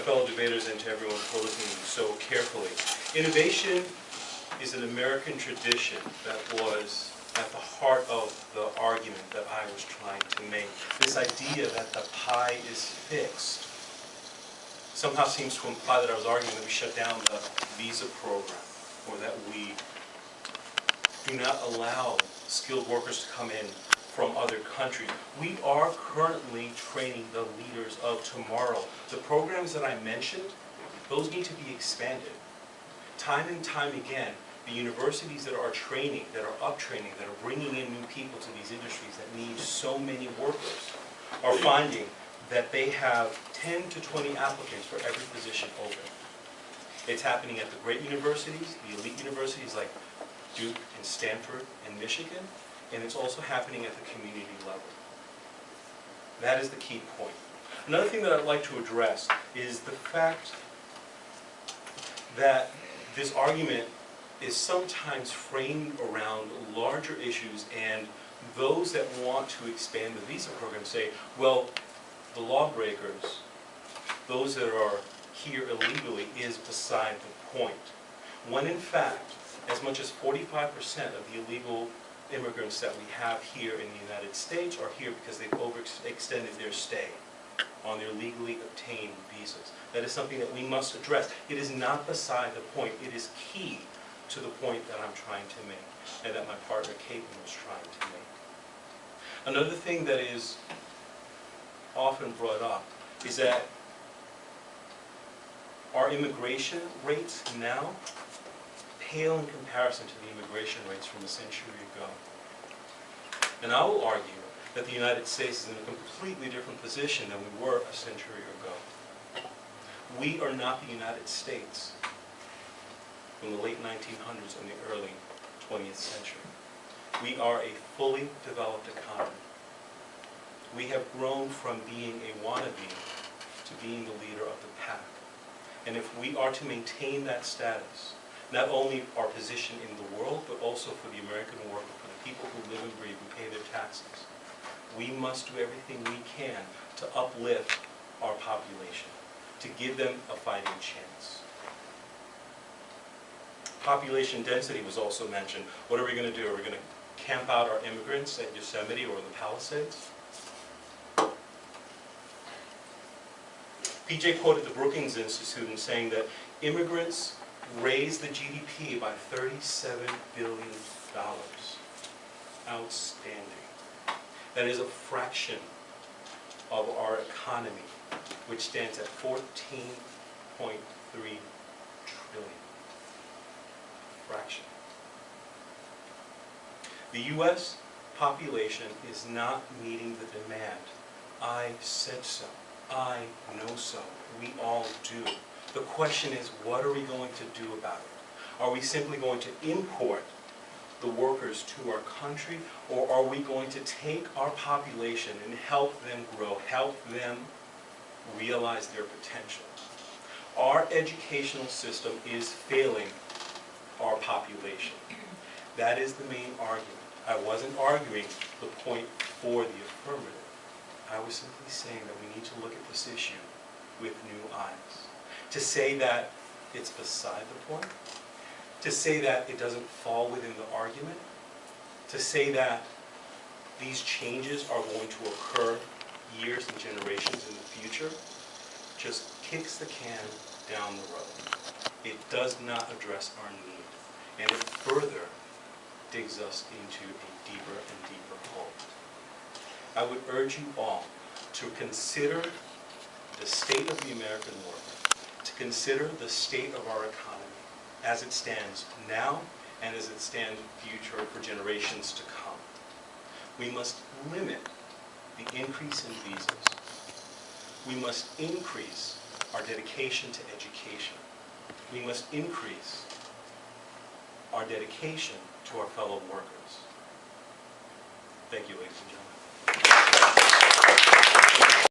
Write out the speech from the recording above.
fellow debaters and to everyone for listening so carefully. Innovation is an American tradition that was at the heart of the argument that I was trying to make. This idea that the pie is fixed somehow seems to imply that I was arguing that we shut down the visa program, or that we do not allow skilled workers to come in from other countries. We are currently training the leaders of tomorrow. The programs that I mentioned, those need to be expanded. Time and time again, the universities that are training, that are uptraining, that are bringing in new people to these industries that need so many workers, are finding that they have 10 to 20 applicants for every position open. It's happening at the great universities, the elite universities like Duke and Stanford and Michigan, and it's also happening at the community level. That is the key point. Another thing that I'd like to address is the fact that this argument is sometimes framed around larger issues, and those that want to expand the visa program say, well, the lawbreakers, those that are here illegally, is beside the point. When in fact, as much as 45% of the illegal immigrants that we have here in the United States are here because they've overextended their stay on their legally obtained visas. That is something that we must address. It is not beside the point. It is key to the point that I'm trying to make, and that my partner Caitlin was trying to make. Another thing that is often brought up is that our immigration rates now pale in comparison to the immigration rates from a century ago. And I will argue that the United States is in a completely different position than we were a century ago. We are not the United States from the late 1900s and the early 20th century. We are a fully developed economy. We have grown from being a wannabe to being the leader of the pack. And if we are to maintain that status, not only our position in the world, but also for the American worker, for the people who live and breathe, who pay their taxes, we must do everything we can to uplift our population, to give them a fighting chance. Population density was also mentioned. What are we going to do? Are we going to camp out our immigrants at Yosemite or the Palisades? PJ quoted the Brookings Institute in saying that immigrants raised the GDP by $37 billion. Outstanding. That is a fraction of our economy, which stands at $14.3 trillion. Fraction. The U.S. population is not meeting the demand. I said so. I know so. We all do. The question is, what are we going to do about it? Are we simply going to import the workers to our country, or are we going to take our population and help them grow, help them realize their potential? Our educational system is failing our population. That is the main argument. I wasn't arguing the point for the affirmative. I was simply saying that we need to look at this issue with new eyes. To say that it's beside the point, to say that it doesn't fall within the argument, to say that these changes are going to occur years and generations in the future, just kicks the can down the road. It does not address our need, and it further digs us into a deeper and deeper hole. I would urge you all to consider the state of the American worker, to consider the state of our economy as it stands now and as it stands future for generations to come. We must limit the increase in visas. We must increase our dedication to education. We must increase our dedication to our fellow workers. Thank you, ladies and gentlemen.